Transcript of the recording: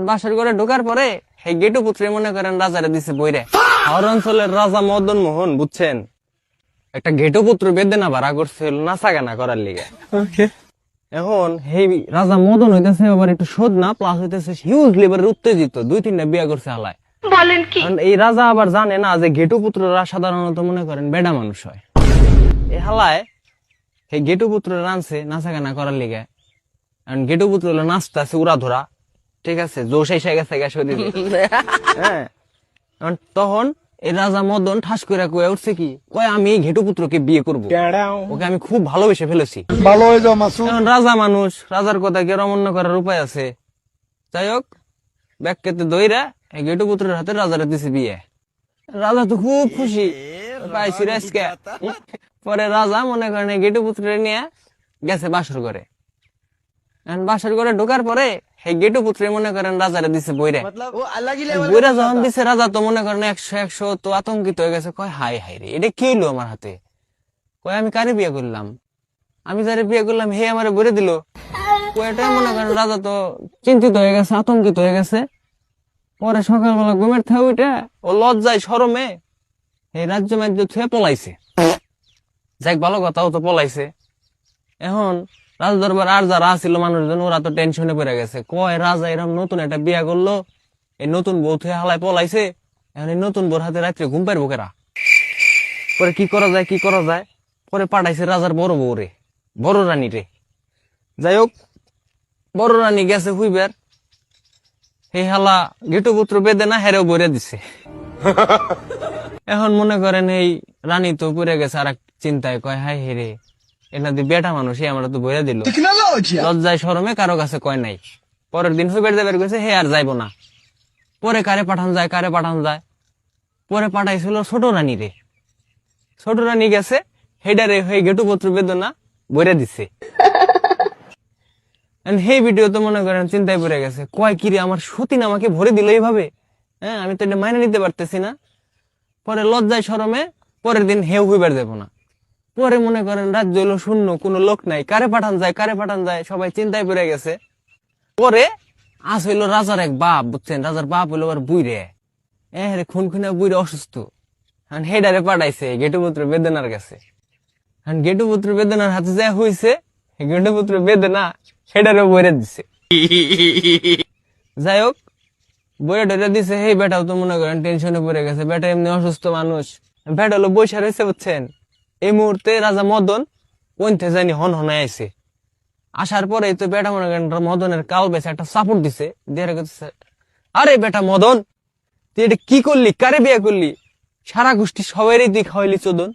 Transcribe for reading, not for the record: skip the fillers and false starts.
বাসার ঘরে ঢোকার পরে এই গেটু পুত্রে মনে করেন রাজারে দিছে বইরে। আমার অঞ্চলের রাজা মদন মোহন বুঝছেন, একটা গেটু পুত্র বেদনা ভাড়া করছিল নাচা গানা করার লিগে। এখন এই রাজা মদন হইতেছে আবার একটু শোধ না, প্লাস হইতেছে হিউজ লেভেলের উত্তেজিত, 2-3টা বিয়া করছে হালায়। বলেন কি? এই রাজা আবার জানে না যে গেটু পুত্ররা সাধারণত মনে করেন বেডা মানুষ হয়। এই হালায় এই গেটু পুত্র রানছে নাচা গানা করার লিগে। গেটু পুত্র হলো নাচতে আছে উড়া ধরা, ঠিক আছে, জোশ এসে গেছে শরীরে। হ্যাঁ, তখন এই রাজা মদন ঠাস করে কয়ে উঠছে কি, কয় আমি ঘেটু পুত্রকে বিয়ে করবো, ওকে আমি খুব ভালোবেসে ফেলেছি। ভালো হয়ে যাও মাসুদ। এখন রাজা মানুষ, রাজার কথা কি অমান্য করার উপায় আছে? যাই হোক, ব্যাগকেতে দইরা এই গেটু পুত্রের হাতে রাজারে দিছে বিয়ে। রাজা তো খুব খুশি পাইছি আজকে। পরে রাজা মনে করেন এই গেটু পুত্রের নিয়ে গেছে বাসর ঘরে। বাসর ঘরে ঢোকার পরে এই গেটু পুত্রে মনে করেন রাজারে দিছে বইরে। বইরা যখন দিছে রাজা তো মনে করেন 100 তো আতঙ্কিত হয়ে গেছে, কয় হাই হাই রে, এটা কি হইলো আমার হাতে? কয় আমি কারে বিয়ে করলাম, আমি যারে বিয়ে করলাম হে আমারে বইরে দিল। কয়টাই মনে করেন রাজা তো চিন্তিত হয়ে গেছে, আতঙ্কিত হয়ে গেছে। পরে সকালবেলা ঘুমের থেকে উঠে ও লজ্জায় শরমে এই রাজ্য মাজ্য থুয়ে পলাইছে। যাক ভালো কথা, ও তো পলাইছে। এখন রাজ দরবার আর যারা আসছিল মানুষজন ওরা তো টেনশনে পড়ে গেছে, কয় রাজা এরকম নতুন একটা বিয়া করলো, এই নতুন বউ থুয়ে হালায় পলাইছে, এখন এই নতুন বউর হাতে রাত্রে ঘুম পাইব কেরা? পরে কি করা যায় কি করা যায়, পরে পাঠাইছে রাজার বড় বউ রে, বড় রানী রে। যাই হোক, বড় রানী গেছে হুইবার, এই হালা গেটু পুত্র বেদে না হেরেও বইরে দিছে। এখন মনে করেন এই রানী তো পড়ে গেছে আর এক চিন্তায়, কয় হাই হেরে, এটা দিয়ে বেটা মানুষ আমরা তো বইরা দিল। লজ্জায় শরমে কারো কাছে কয় নাই। পরের দিন হুইবার দেবের গেছে, হে আর যাইব না। পরে কারে পাঠান যায় কারে পাঠান যায়, পরে পাঠাইছিল ছোট রানী রে। ছোট রানী গেছে হেডারে হয়ে গেটু পুত্র বেদনা বইরা দিছে। সেই ভিডিও তো মনে করেন চিন্তায় পড়ে গেছে, কয় কিরে আমার সতীন আমাকে ভরে দিল এইভাবে, হ্যাঁ আমি তো এটা মাইনে নিতে পারতেছি না। পরে লজ্জায় শরমে পরের দিন হেউ হইবার দেব না। পরে মনে করেন রাজ্য হলো শূন্য, কোনো লোক নাই, কারে পাঠান যায় কারে পাঠান যায়, সবাই চিন্তায় পড়ে গেছে। পরে আজ হইলো রাজার এক বাপ বুঝছেন, রাজার বাপ হইলো আবার বুইরে, রে খুন খুনে বুইরে অসুস্থ। হেডারে পাঠাইছে গেটু পুত্র বেদনার কাছে। গেটু পুত্র বেদনার হাতে যা হইছে, গেটু পুত্র বেদনা হেডারে বইরে দিছে। যাই হোক, বইরে ডরে দিছে। এই বেটাও তো মনে করেন টেনশনে পড়ে গেছে, বেটা এমনি অসুস্থ মানুষ, বেটা হলো বৈশা রয়েছে বুঝছেন। এই মুহূর্তে রাজা মদন কোনতে জানি হন হনায় আইছে। আসার পরে তো বেটা মনে করেন মদনের কাল বেছে একটা সাপোর্ট দিছে, দিয়ে আরে বেটা মদন, তুই এটা কি করলি, কারে বিয়ে করলি, সারা গোষ্ঠী সবাই তুই খাওয়াইলি চোদন।